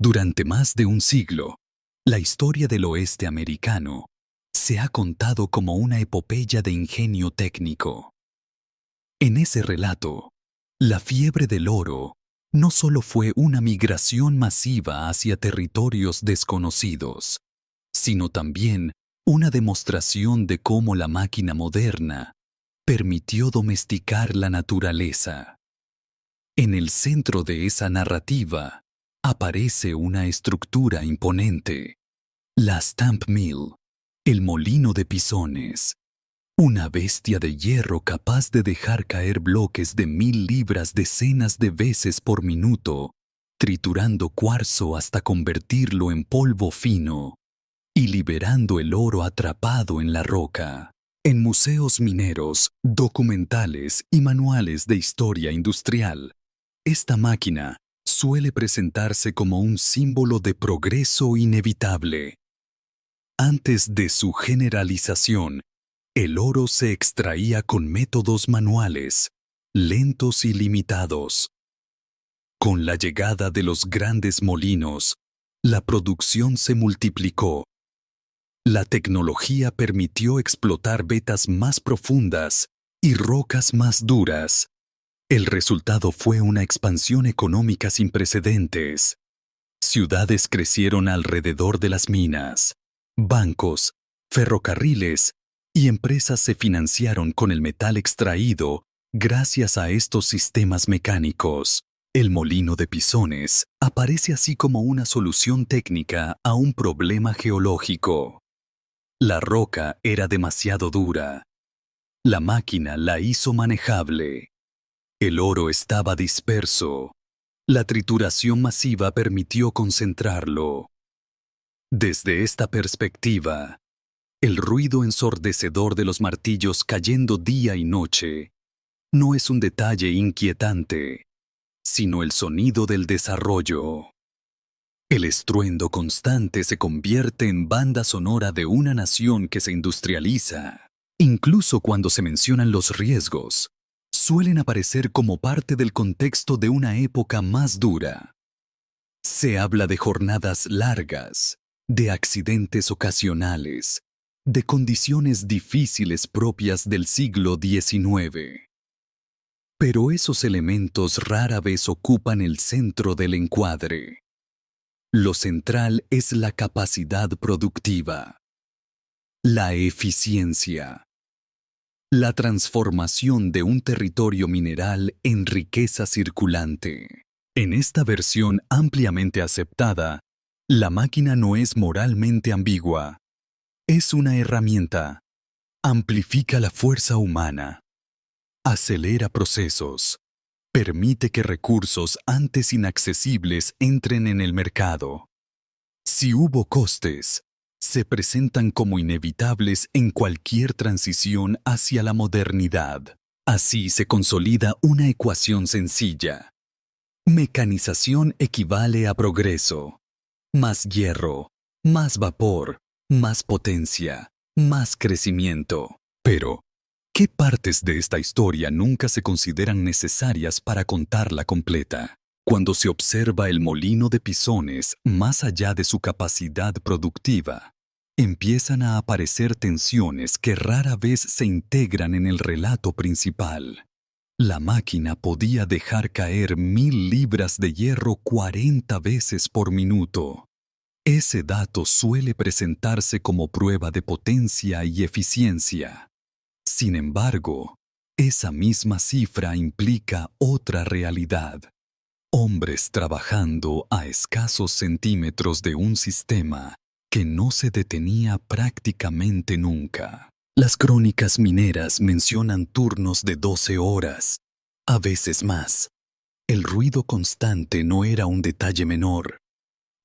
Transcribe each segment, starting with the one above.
Durante más de un siglo, la historia del oeste americano se ha contado como una epopeya de ingenio técnico. En ese relato, la fiebre del oro no solo fue una migración masiva hacia territorios desconocidos, sino también una demostración de cómo la máquina moderna permitió domesticar la naturaleza. En el centro de esa narrativa aparece una estructura imponente, la Stamp Mill, el molino de pisones, una bestia de hierro capaz de dejar caer bloques de 1000 libras decenas de veces por minuto, triturando cuarzo hasta convertirlo en polvo fino y liberando el oro atrapado en la roca. En museos mineros, documentales y manuales de historia industrial, esta máquina suele presentarse como un símbolo de progreso inevitable. Antes de su generalización, el oro se extraía con métodos manuales, lentos y limitados. Con la llegada de los grandes molinos, la producción se multiplicó. La tecnología permitió explotar vetas más profundas y rocas más duras. El resultado fue una expansión económica sin precedentes. Ciudades crecieron alrededor de las minas. Bancos, ferrocarriles y empresas se financiaron con el metal extraído gracias a estos sistemas mecánicos. El molino de pisones aparece así como una solución técnica a un problema geológico. La roca era demasiado dura. La máquina la hizo manejable. El oro estaba disperso. La trituración masiva permitió concentrarlo. Desde esta perspectiva, el ruido ensordecedor de los martillos cayendo día y noche no es un detalle inquietante, sino el sonido del desarrollo. El estruendo constante se convierte en banda sonora de una nación que se industrializa. Incluso cuando se mencionan los riesgos, suelen aparecer como parte del contexto de una época más dura. Se habla de jornadas largas, de accidentes ocasionales, de condiciones difíciles propias del siglo XIX. Pero esos elementos rara vez ocupan el centro del encuadre. Lo central es la capacidad productiva, la eficiencia, la transformación de un territorio mineral en riqueza circulante. En esta versión ampliamente aceptada, la máquina no es moralmente ambigua. Es una herramienta. Amplifica la fuerza humana. Acelera procesos. Permite que recursos antes inaccesibles entren en el mercado. Si hubo costes, se presentan como inevitables en cualquier transición hacia la modernidad. Así se consolida una ecuación sencilla. Mecanización equivale a progreso. Más hierro, más vapor, más potencia, más crecimiento. Pero, ¿qué partes de esta historia nunca se consideran necesarias para contarla completa? Cuando se observa el molino de pisones más allá de su capacidad productiva, empiezan a aparecer tensiones que rara vez se integran en el relato principal. La máquina podía dejar caer 1000 libras de hierro 40 veces por minuto. Ese dato suele presentarse como prueba de potencia y eficiencia. Sin embargo, esa misma cifra implica otra realidad. Hombres trabajando a escasos centímetros de un sistema que no se detenía prácticamente nunca. Las crónicas mineras mencionan turnos de 12 horas, a veces más. El ruido constante no era un detalle menor.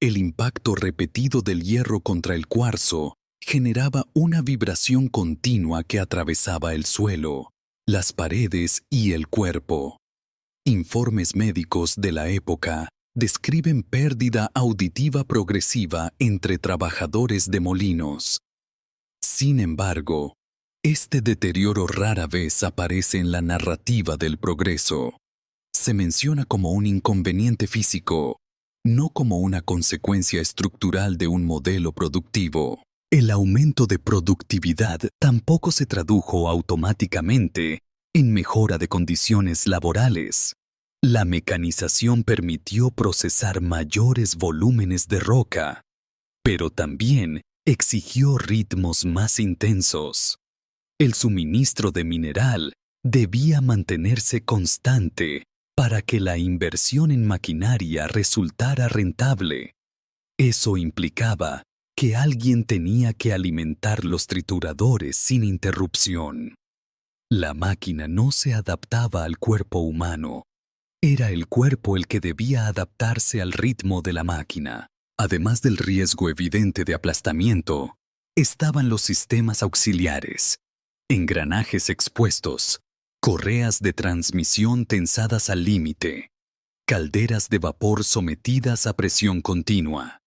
El impacto repetido del hierro contra el cuarzo generaba una vibración continua que atravesaba el suelo, las paredes y el cuerpo. Informes médicos de la época describen pérdida auditiva progresiva entre trabajadores de molinos. Sin embargo, este deterioro rara vez aparece en la narrativa del progreso. Se menciona como un inconveniente físico, no como una consecuencia estructural de un modelo productivo. El aumento de productividad tampoco se tradujo automáticamente en mejora de condiciones laborales. La mecanización permitió procesar mayores volúmenes de roca, pero también exigió ritmos más intensos. El suministro de mineral debía mantenerse constante para que la inversión en maquinaria resultara rentable. Eso implicaba que alguien tenía que alimentar los trituradores sin interrupción. La máquina no se adaptaba al cuerpo humano. Era el cuerpo el que debía adaptarse al ritmo de la máquina. Además del riesgo evidente de aplastamiento, estaban los sistemas auxiliares, engranajes expuestos, correas de transmisión tensadas al límite, calderas de vapor sometidas a presión continua.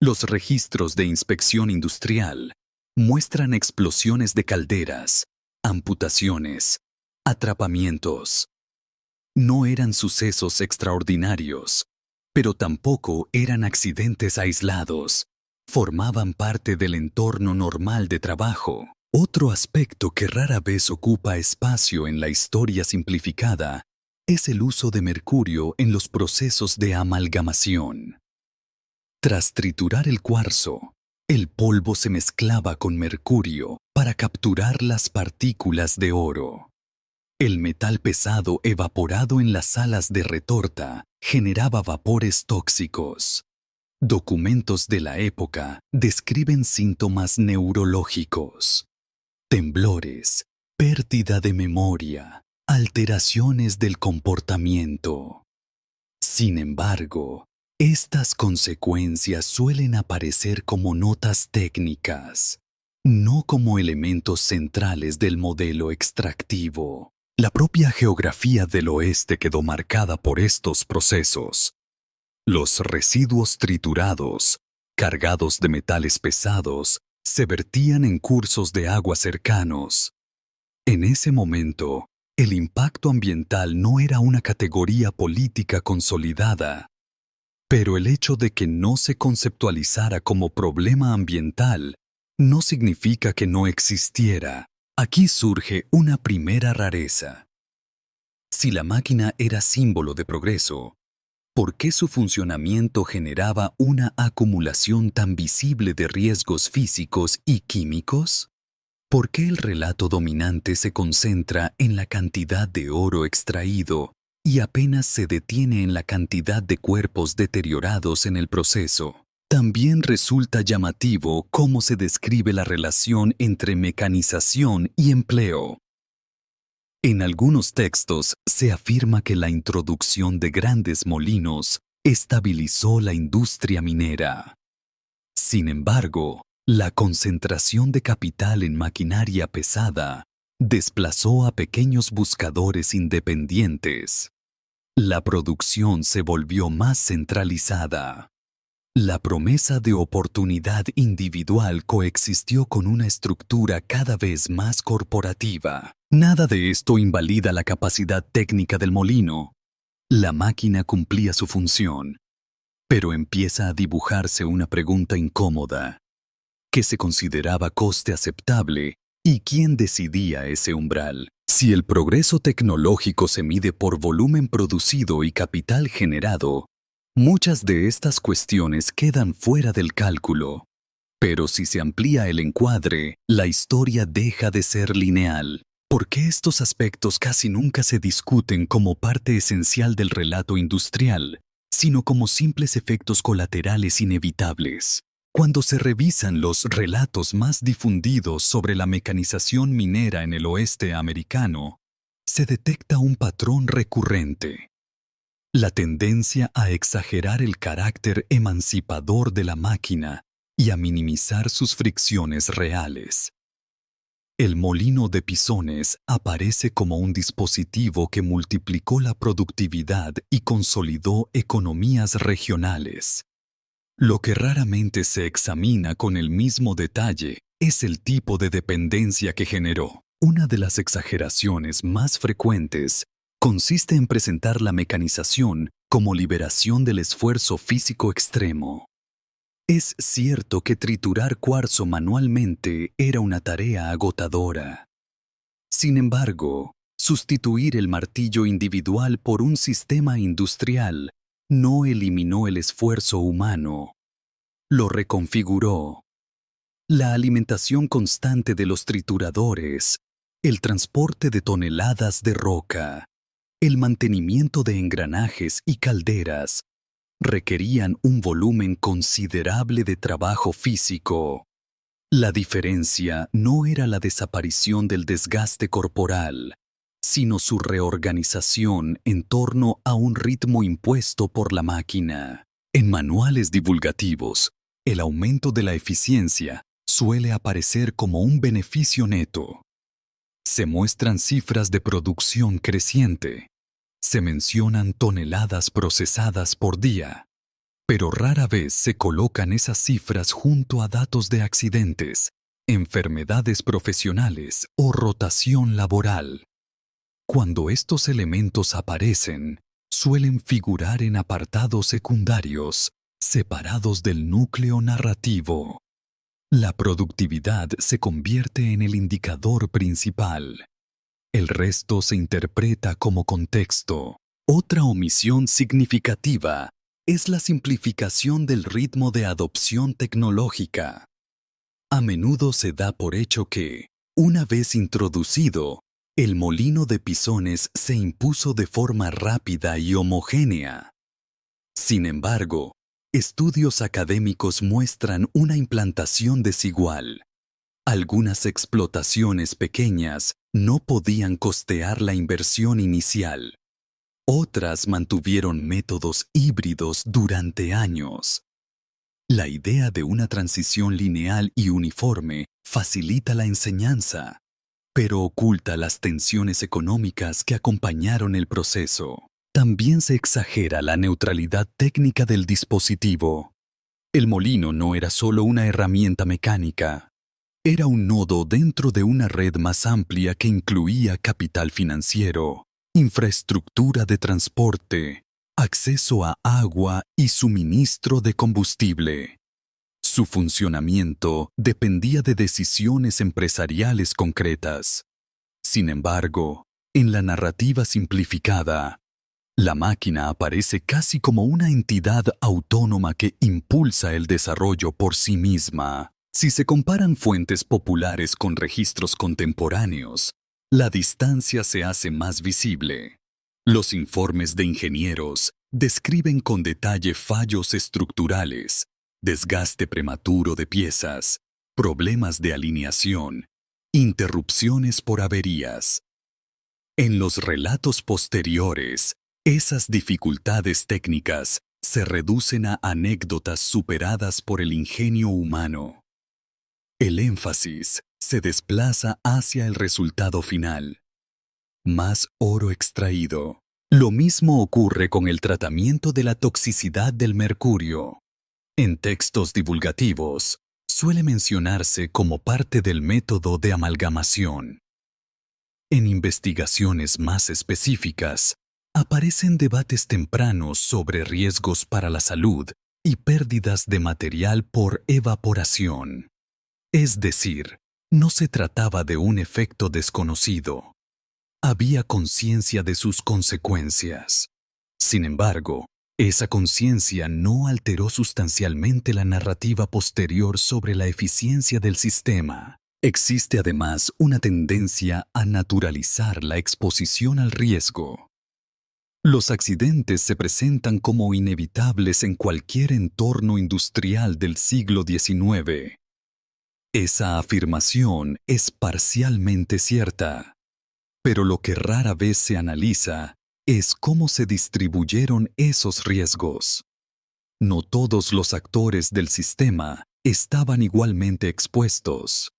Los registros de inspección industrial muestran explosiones de calderas, amputaciones, atrapamientos. No eran sucesos extraordinarios, pero tampoco eran accidentes aislados. Formaban parte del entorno normal de trabajo. Otro aspecto que rara vez ocupa espacio en la historia simplificada es el uso de mercurio en los procesos de amalgamación. Tras triturar el cuarzo, el polvo se mezclaba con mercurio para capturar las partículas de oro. El metal pesado evaporado en las salas de retorta generaba vapores tóxicos. Documentos de la época describen síntomas neurológicos: temblores, pérdida de memoria, alteraciones del comportamiento. Sin embargo, estas consecuencias suelen aparecer como notas técnicas, no como elementos centrales del modelo extractivo. La propia geografía del oeste quedó marcada por estos procesos. Los residuos triturados, cargados de metales pesados, se vertían en cursos de agua cercanos. En ese momento, el impacto ambiental no era una categoría política consolidada, pero el hecho de que no se conceptualizara como problema ambiental no significa que no existiera. Aquí surge una primera rareza. Si la máquina era símbolo de progreso, ¿por qué su funcionamiento generaba una acumulación tan visible de riesgos físicos y químicos? ¿Por qué el relato dominante se concentra en la cantidad de oro extraído y apenas se detiene en la cantidad de cuerpos deteriorados en el proceso? También resulta llamativo cómo se describe la relación entre mecanización y empleo. En algunos textos se afirma que la introducción de grandes molinos estabilizó la industria minera. Sin embargo, la concentración de capital en maquinaria pesada desplazó a pequeños buscadores independientes. La producción se volvió más centralizada. La promesa de oportunidad individual coexistió con una estructura cada vez más corporativa. Nada de esto invalida la capacidad técnica del molino. La máquina cumplía su función. Pero empieza a dibujarse una pregunta incómoda. ¿Qué se consideraba coste aceptable y quién decidía ese umbral? Si el progreso tecnológico se mide por volumen producido y capital generado, muchas de estas cuestiones quedan fuera del cálculo. Pero si se amplía el encuadre, la historia deja de ser lineal. ¿Por qué estos aspectos casi nunca se discuten como parte esencial del relato industrial, sino como simples efectos colaterales inevitables? Cuando se revisan los relatos más difundidos sobre la mecanización minera en el oeste americano, se detecta un patrón recurrente: la tendencia a exagerar el carácter emancipador de la máquina y a minimizar sus fricciones reales. El molino de pisones aparece como un dispositivo que multiplicó la productividad y consolidó economías regionales. Lo que raramente se examina con el mismo detalle es el tipo de dependencia que generó. Una de las exageraciones más frecuentes consiste en presentar la mecanización como liberación del esfuerzo físico extremo. Es cierto que triturar cuarzo manualmente era una tarea agotadora. Sin embargo, sustituir el martillo individual por un sistema industrial no eliminó el esfuerzo humano. Lo reconfiguró. La alimentación constante de los trituradores, el transporte de toneladas de roca, el mantenimiento de engranajes y calderas requerían un volumen considerable de trabajo físico. La diferencia no era la desaparición del desgaste corporal, sino su reorganización en torno a un ritmo impuesto por la máquina. En manuales divulgativos, el aumento de la eficiencia suele aparecer como un beneficio neto. Se muestran cifras de producción creciente. Se mencionan toneladas procesadas por día. Pero rara vez se colocan esas cifras junto a datos de accidentes, enfermedades profesionales o rotación laboral. Cuando estos elementos aparecen, suelen figurar en apartados secundarios, separados del núcleo narrativo. La productividad se convierte en el indicador principal. El resto se interpreta como contexto. Otra omisión significativa es la simplificación del ritmo de adopción tecnológica. A menudo se da por hecho que, una vez introducido, el molino de pisones se impuso de forma rápida y homogénea. Sin embargo, estudios académicos muestran una implantación desigual. Algunas explotaciones pequeñas no podían costear la inversión inicial. Otras mantuvieron métodos híbridos durante años. La idea de una transición lineal y uniforme facilita la enseñanza, pero oculta las tensiones económicas que acompañaron el proceso. También se exagera la neutralidad técnica del dispositivo. El molino no era solo una herramienta mecánica. Era un nodo dentro de una red más amplia que incluía capital financiero, infraestructura de transporte, acceso a agua y suministro de combustible. Su funcionamiento dependía de decisiones empresariales concretas. Sin embargo, en la narrativa simplificada, la máquina aparece casi como una entidad autónoma que impulsa el desarrollo por sí misma. Si se comparan fuentes populares con registros contemporáneos, la distancia se hace más visible. Los informes de ingenieros describen con detalle fallos estructurales, desgaste prematuro de piezas, problemas de alineación, interrupciones por averías. En los relatos posteriores, esas dificultades técnicas se reducen a anécdotas superadas por el ingenio humano. El énfasis se desplaza hacia el resultado final. Más oro extraído. Lo mismo ocurre con el tratamiento de la toxicidad del mercurio. En textos divulgativos, suele mencionarse como parte del método de amalgamación. En investigaciones más específicas, aparecen debates tempranos sobre riesgos para la salud y pérdidas de material por evaporación. Es decir, no se trataba de un efecto desconocido. Había conciencia de sus consecuencias. Sin embargo, esa conciencia no alteró sustancialmente la narrativa posterior sobre la eficiencia del sistema. Existe además una tendencia a naturalizar la exposición al riesgo. Los accidentes se presentan como inevitables en cualquier entorno industrial del siglo XIX. Esa afirmación es parcialmente cierta, pero lo que rara vez se analiza es cómo se distribuyeron esos riesgos. No todos los actores del sistema estaban igualmente expuestos.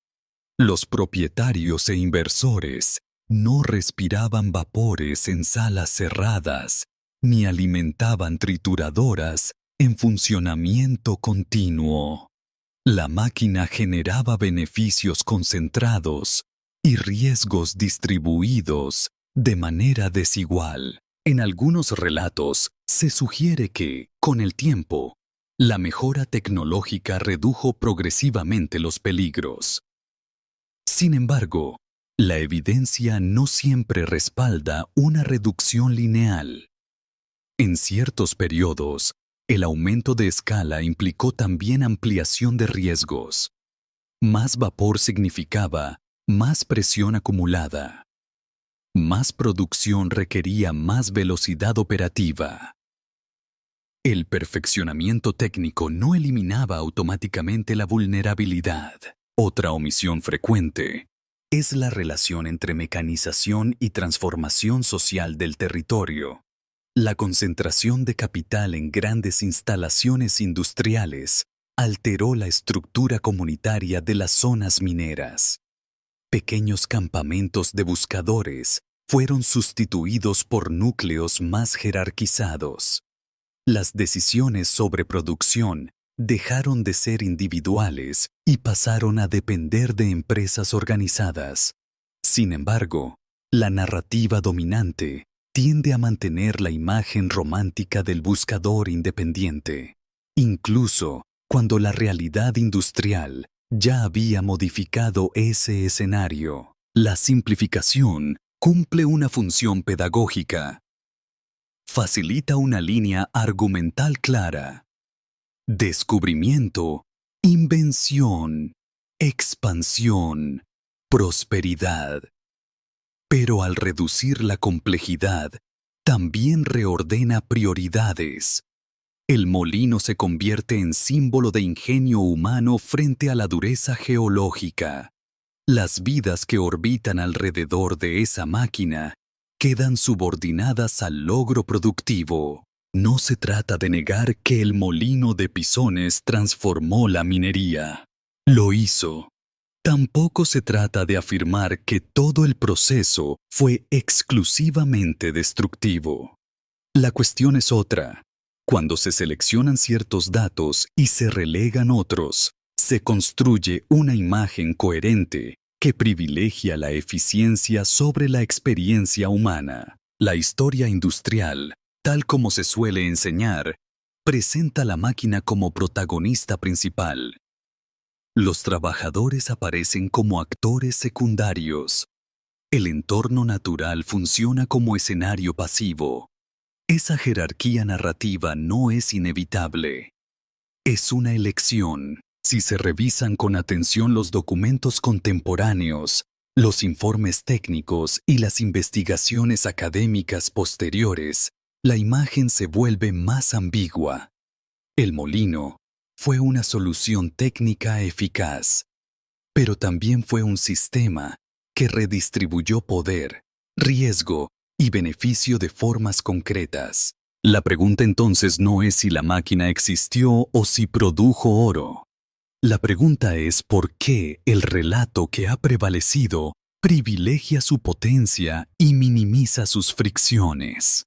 Los propietarios e inversores no respiraban vapores en salas cerradas, ni alimentaban trituradoras en funcionamiento continuo. La máquina generaba beneficios concentrados y riesgos distribuidos de manera desigual. En algunos relatos Se sugiere que, con el tiempo, la mejora tecnológica redujo progresivamente los peligros. Sin embargo, la evidencia no siempre respalda una reducción lineal. En ciertos periodos, el aumento de escala implicó también ampliación de riesgos. Más vapor significaba más presión acumulada. Más producción requería más velocidad operativa. El perfeccionamiento técnico no eliminaba automáticamente la vulnerabilidad. Otra omisión frecuente es la relación entre mecanización y transformación social del territorio. La concentración de capital en grandes instalaciones industriales alteró la estructura comunitaria de las zonas mineras. Pequeños campamentos de buscadores fueron sustituidos por núcleos más jerarquizados. Las decisiones sobre producción dejaron de ser individuales y pasaron a depender de empresas organizadas. Sin embargo, la narrativa dominante tiende a mantener la imagen romántica del buscador independiente, incluso cuando la realidad industrial ya había modificado ese escenario. La simplificación cumple una función pedagógica. Facilita una línea argumental clara. Descubrimiento, invención, expansión, prosperidad. Pero al reducir la complejidad, también reordena prioridades. El molino se convierte en símbolo de ingenio humano frente a la dureza geológica. Las vidas que orbitan alrededor de esa máquina quedan subordinadas al logro productivo. No se trata de negar que el molino de Pisones transformó la minería. Lo hizo. Tampoco se trata de afirmar que todo el proceso fue exclusivamente destructivo. La cuestión es otra. Cuando se seleccionan ciertos datos y se relegan otros, se construye una imagen coherente que privilegia la eficiencia sobre la experiencia humana. La historia industrial, tal como se suele enseñar, presenta la máquina como protagonista principal. Los trabajadores aparecen como actores secundarios. El entorno natural funciona como escenario pasivo. Esa jerarquía narrativa no es inevitable. Es una elección. Si se revisan con atención los documentos contemporáneos, los informes técnicos y las investigaciones académicas posteriores, la imagen se vuelve más ambigua. El molino fue una solución técnica eficaz, pero también fue un sistema que redistribuyó poder, riesgo y beneficio de formas concretas. La pregunta entonces no es si la máquina existió o si produjo oro. La pregunta es por qué el relato que ha prevalecido privilegia su potencia y minimiza sus fricciones.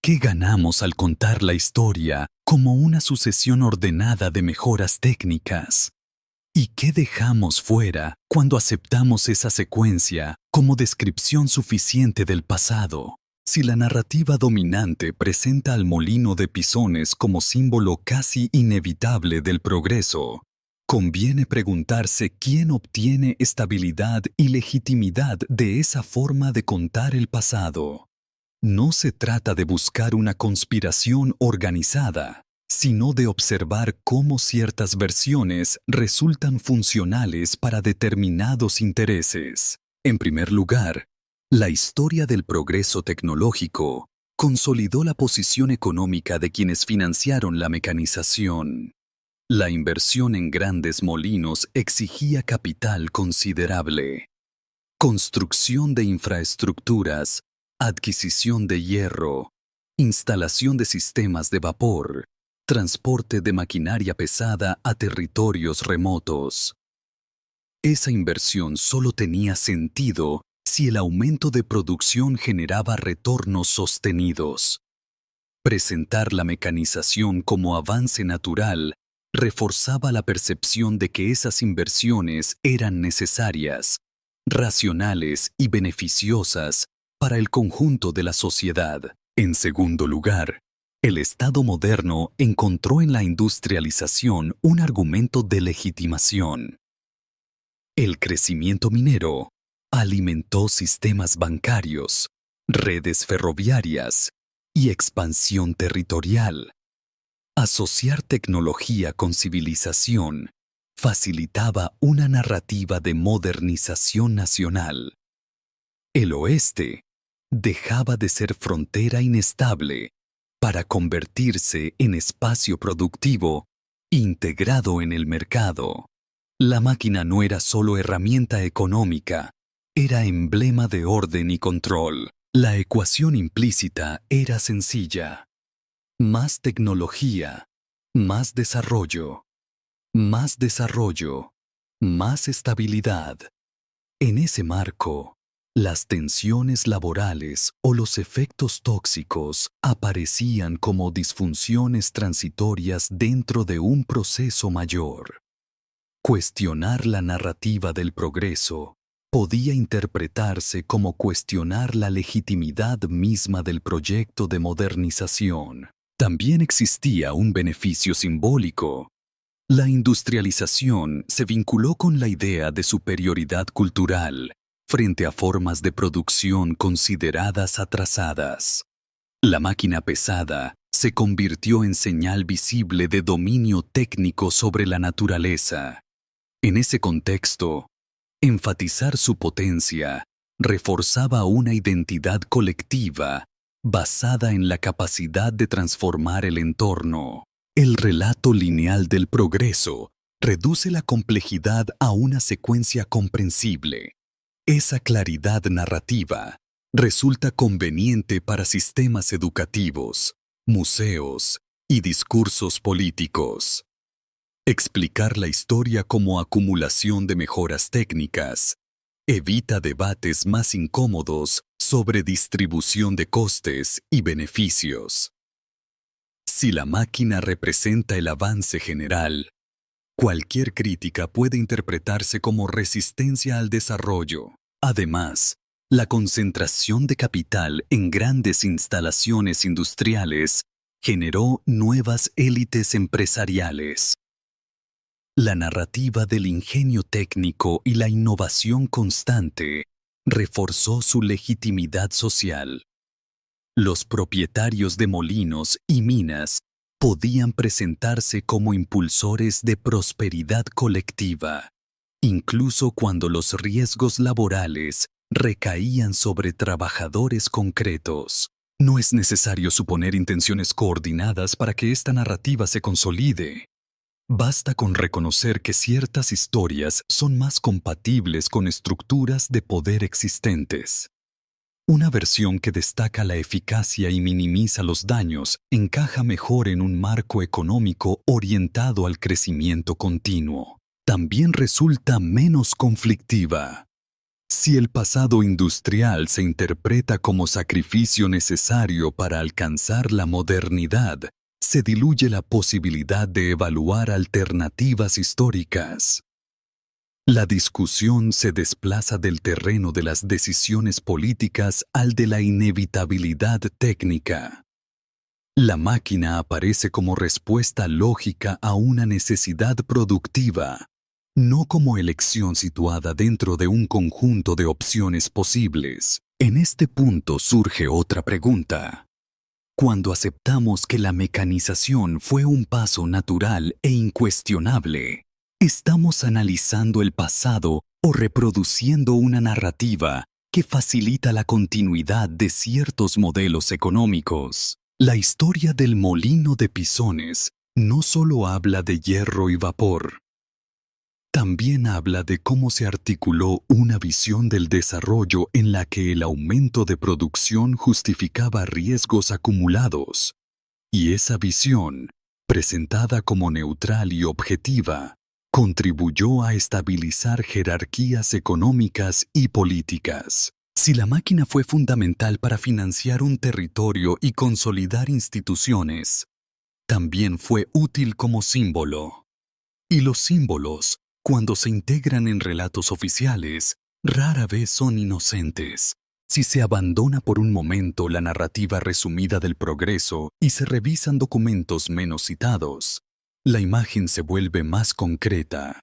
¿Qué ganamos al contar la historia como una sucesión ordenada de mejoras técnicas? ¿Y qué dejamos fuera cuando aceptamos esa secuencia como descripción suficiente del pasado? Si la narrativa dominante presenta al molino de Pisones como símbolo casi inevitable del progreso, conviene preguntarse quién obtiene estabilidad y legitimidad de esa forma de contar el pasado. No se trata de buscar una conspiración organizada, sino de observar cómo ciertas versiones resultan funcionales para determinados intereses. En primer lugar, la historia del progreso tecnológico consolidó la posición económica de quienes financiaron la mecanización. La inversión en grandes molinos exigía capital considerable. Construcción de infraestructuras, adquisición de hierro, instalación de sistemas de vapor, transporte de maquinaria pesada a territorios remotos. Esa inversión solo tenía sentido si el aumento de producción generaba retornos sostenidos. Presentar la mecanización como avance natural reforzaba la percepción de que esas inversiones eran necesarias, racionales y beneficiosas para el conjunto de la sociedad. En segundo lugar, El Estado moderno encontró en la industrialización un argumento de legitimación. El crecimiento minero alimentó sistemas bancarios, redes ferroviarias y expansión territorial. Asociar tecnología con civilización facilitaba una narrativa de modernización nacional. El oeste dejaba de ser frontera inestable para convertirse en espacio productivo integrado en el mercado. La máquina no era solo herramienta económica, era emblema de orden y control. La ecuación implícita era sencilla. Más tecnología, más desarrollo. Más desarrollo, más estabilidad. En ese marco, las tensiones laborales o los efectos tóxicos aparecían como disfunciones transitorias dentro de un proceso mayor. Cuestionar la narrativa del progreso podía interpretarse como cuestionar la legitimidad misma del proyecto de modernización. También existía un beneficio simbólico. La industrialización se vinculó con la idea de superioridad cultural frente a formas de producción consideradas atrasadas. La máquina pesada se convirtió en señal visible de dominio técnico sobre la naturaleza. En ese contexto, enfatizar su potencia reforzaba una identidad colectiva basada en la capacidad de transformar el entorno. El relato lineal del progreso reduce la complejidad a una secuencia comprensible. Esa claridad narrativa resulta conveniente para sistemas educativos, museos y discursos políticos. Explicar la historia como acumulación de mejoras técnicas evita debates más incómodos sobre distribución de costes y beneficios. Si la máquina representa el avance general, cualquier crítica puede interpretarse como resistencia al desarrollo. Además, la concentración de capital en grandes instalaciones industriales generó nuevas élites empresariales. La narrativa del ingenio técnico y la innovación constante reforzó su legitimidad social. Los propietarios de molinos y minas podían presentarse como impulsores de prosperidad colectiva, incluso cuando los riesgos laborales recaían sobre trabajadores concretos. No es necesario suponer intenciones coordinadas para que esta narrativa se consolide. Basta con reconocer que ciertas historias son más compatibles con estructuras de poder existentes. Una versión que destaca la eficacia y minimiza los daños encaja mejor en un marco económico orientado al crecimiento continuo. También resulta menos conflictiva. Si el pasado industrial se interpreta como sacrificio necesario para alcanzar la modernidad, se diluye la posibilidad de evaluar alternativas históricas. La discusión se desplaza del terreno de las decisiones políticas al de la inevitabilidad técnica. La máquina aparece como respuesta lógica a una necesidad productiva, no como elección situada dentro de un conjunto de opciones posibles. En este punto surge otra pregunta. Cuando aceptamos que la mecanización fue un paso natural e incuestionable, ¿estamos analizando el pasado o reproduciendo una narrativa que facilita la continuidad de ciertos modelos económicos? La historia del molino de pisones no solo habla de hierro y vapor. También habla de cómo se articuló una visión del desarrollo en la que el aumento de producción justificaba riesgos acumulados. Y esa visión, presentada como neutral y objetiva, contribuyó a estabilizar jerarquías económicas y políticas. Si la máquina fue fundamental para financiar un territorio y consolidar instituciones, también fue útil como símbolo. Y los símbolos, cuando se integran en relatos oficiales, rara vez son inocentes. Si se abandona por un momento la narrativa resumida del progreso y se revisan documentos menos citados, la imagen se vuelve más concreta.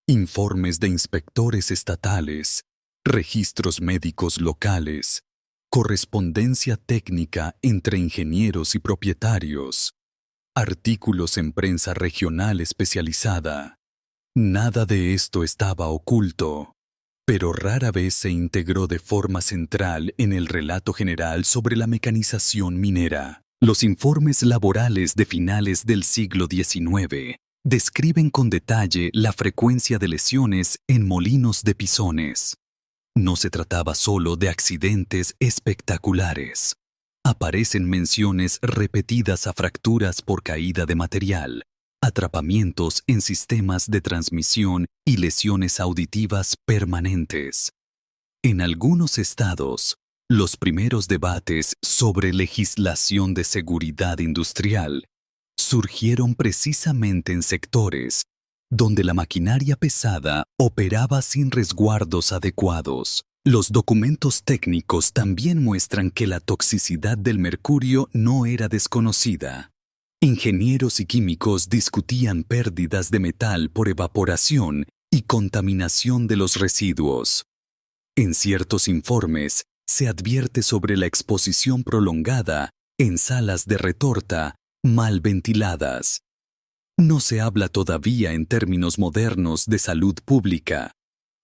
Informes de inspectores estatales, registros médicos locales, correspondencia técnica entre ingenieros y propietarios, artículos en prensa regional especializada. Nada de esto estaba oculto, pero rara vez se integró de forma central en el relato general sobre la mecanización minera. Los informes laborales de finales del siglo XIX describen con detalle la frecuencia de lesiones en molinos de pisones. No se trataba solo de accidentes espectaculares. Aparecen menciones repetidas a fracturas por caída de material, atrapamientos en sistemas de transmisión y lesiones auditivas permanentes. En algunos estados, los primeros debates sobre legislación de seguridad industrial surgieron precisamente en sectores donde la maquinaria pesada operaba sin resguardos adecuados. Los documentos técnicos también muestran que la toxicidad del mercurio no era desconocida. Ingenieros y químicos discutían pérdidas de metal por evaporación y contaminación de los residuos. En ciertos informes se advierte sobre la exposición prolongada en salas de retorta mal ventiladas. No se habla todavía en términos modernos de salud pública,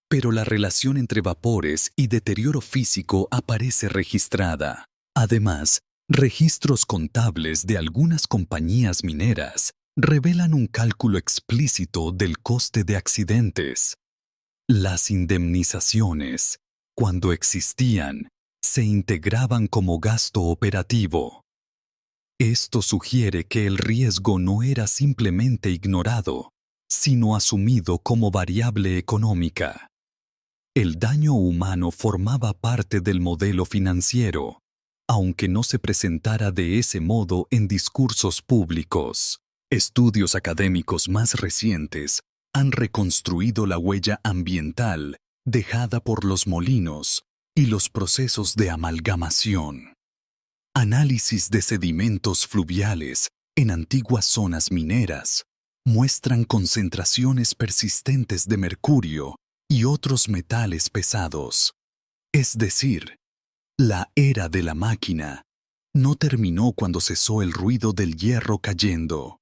pero la relación entre vapores y deterioro físico aparece registrada. Además, registros contables de algunas compañías mineras revelan un cálculo explícito del coste de accidentes. Las indemnizaciones, cuando existían, se integraban como gasto operativo. Esto sugiere que el riesgo no era simplemente ignorado, sino asumido como variable económica. El daño humano formaba parte del modelo financiero, aunque no se presentara de ese modo en discursos públicos. Estudios académicos más recientes han reconstruido la huella ambiental dejada por los molinos y los procesos de amalgamación. Análisis de sedimentos fluviales en antiguas zonas mineras muestran concentraciones persistentes de mercurio y otros metales pesados. Es decir, la era de la máquina no terminó cuando cesó el ruido del hierro cayendo.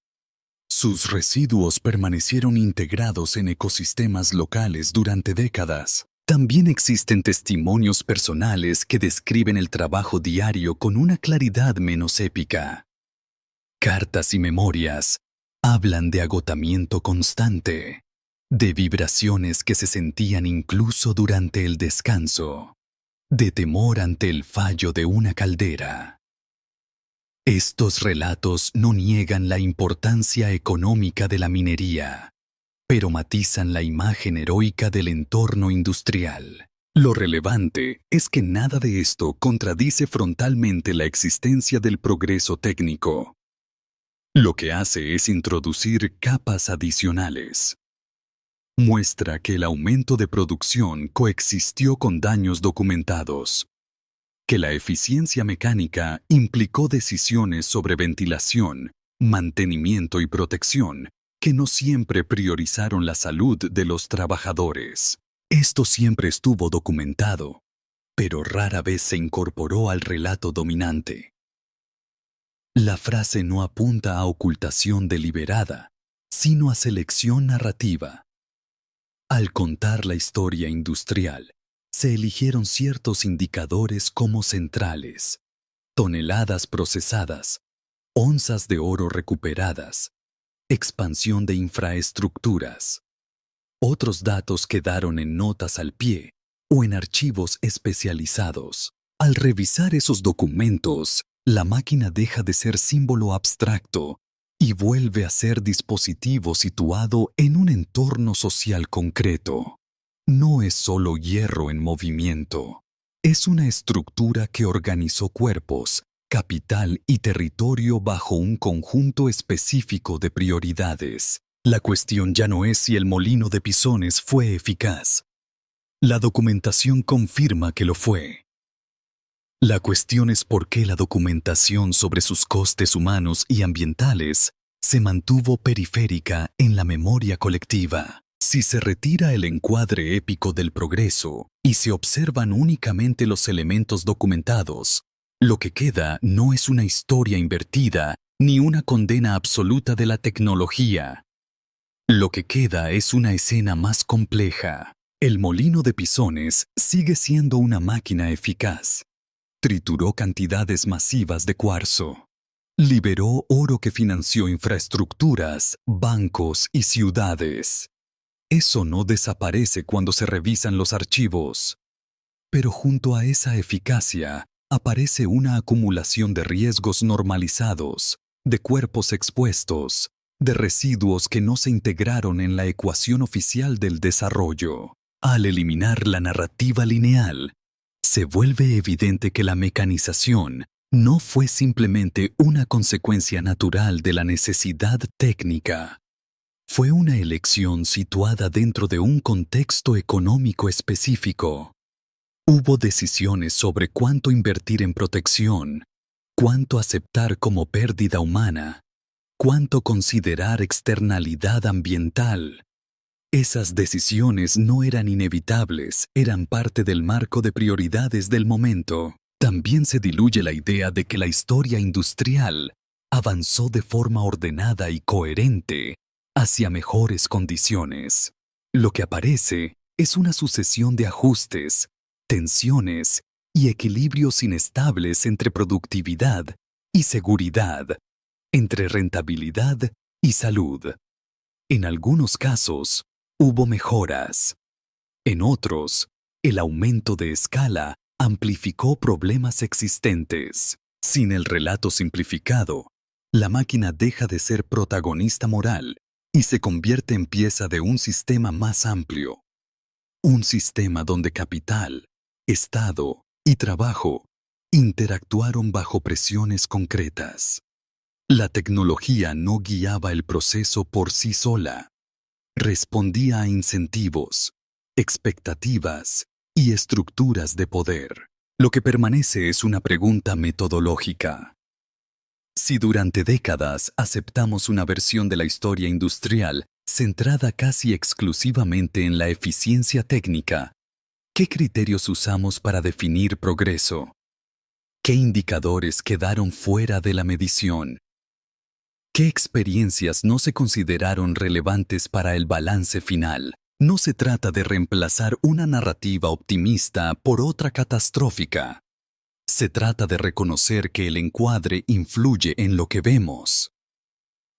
Sus residuos permanecieron integrados en ecosistemas locales durante décadas. También existen testimonios personales que describen el trabajo diario con una claridad menos épica. Cartas y memorias hablan de agotamiento constante, de vibraciones que se sentían incluso durante el descanso, de temor ante el fallo de una caldera. Estos relatos no niegan la importancia económica de la minería, pero matizan la imagen heroica del entorno industrial. Lo relevante es que nada de esto contradice frontalmente la existencia del progreso técnico. Lo que hace es introducir capas adicionales. Muestra que el aumento de producción coexistió con daños documentados, que la eficiencia mecánica implicó decisiones sobre ventilación, mantenimiento y protección, que no siempre priorizaron la salud de los trabajadores. Esto siempre estuvo documentado, pero rara vez se incorporó al relato dominante. La frase no apunta a ocultación deliberada, sino a selección narrativa. Al contar la historia industrial, se eligieron ciertos indicadores como centrales: toneladas procesadas, onzas de oro recuperadas, expansión de infraestructuras. Otros datos quedaron en notas al pie o en archivos especializados. Al revisar esos documentos, la máquina deja de ser símbolo abstracto y vuelve a ser dispositivo situado en un entorno social concreto. No es solo hierro en movimiento, es una estructura que organizó cuerpos, capital y territorio bajo un conjunto específico de prioridades. La cuestión ya no es si el molino de pisones fue eficaz. La documentación confirma que lo fue. La cuestión es por qué la documentación sobre sus costes humanos y ambientales se mantuvo periférica en la memoria colectiva. Si se retira el encuadre épico del progreso y se observan únicamente los elementos documentados, lo que queda no es una historia invertida ni una condena absoluta de la tecnología. Lo que queda es una escena más compleja. El molino de pisones sigue siendo una máquina eficaz. Trituró cantidades masivas de cuarzo. Liberó oro que financió infraestructuras, bancos y ciudades. Eso no desaparece cuando se revisan los archivos. Pero junto a esa eficacia, aparece una acumulación de riesgos normalizados, de cuerpos expuestos, de residuos que no se integraron en la ecuación oficial del desarrollo. Al eliminar la narrativa lineal, se vuelve evidente que la mecanización no fue simplemente una consecuencia natural de la necesidad técnica. Fue una elección situada dentro de un contexto económico específico. Hubo decisiones sobre cuánto invertir en protección, cuánto aceptar como pérdida humana, cuánto considerar externalidad ambiental. Esas decisiones no eran inevitables, eran parte del marco de prioridades del momento. También se diluye la idea de que la historia industrial avanzó de forma ordenada y coherente hacia mejores condiciones. Lo que aparece es una sucesión de ajustes, tensiones y equilibrios inestables entre productividad y seguridad, entre rentabilidad y salud. En algunos casos, hubo mejoras. En otros, el aumento de escala amplificó problemas existentes. Sin el relato simplificado, la máquina deja de ser protagonista moral y se convierte en pieza de un sistema más amplio. Un sistema donde capital, Estado y trabajo interactuaron bajo presiones concretas. La tecnología no guiaba el proceso por sí sola. Respondía a incentivos, expectativas y estructuras de poder. Lo que permanece es una pregunta metodológica. Si durante décadas aceptamos una versión de la historia industrial centrada casi exclusivamente en la eficiencia técnica, ¿qué criterios usamos para definir progreso? ¿Qué indicadores quedaron fuera de la medición? ¿Qué experiencias no se consideraron relevantes para el balance final? No se trata de reemplazar una narrativa optimista por otra catastrófica. Se trata de reconocer que el encuadre influye en lo que vemos.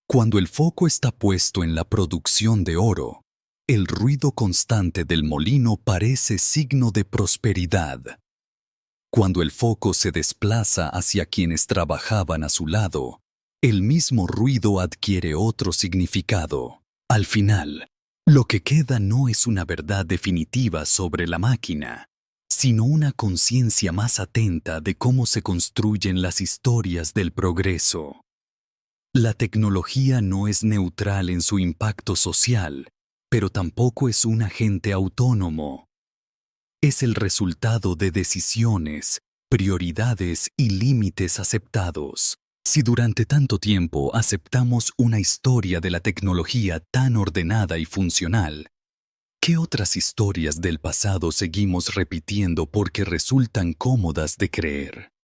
Cuando el foco está puesto en la producción de oro, el ruido constante del molino parece signo de prosperidad. Cuando el foco se desplaza hacia quienes trabajaban a su lado, el mismo ruido adquiere otro significado. Al final, lo que queda no es una verdad definitiva sobre la máquina, sino una conciencia más atenta de cómo se construyen las historias del progreso. La tecnología no es neutral en su impacto social, pero tampoco es un agente autónomo. Es el resultado de decisiones, prioridades y límites aceptados. Si durante tanto tiempo aceptamos una historia de la tecnología tan ordenada y funcional, ¿qué otras historias del pasado seguimos repitiendo porque resultan cómodas de creer?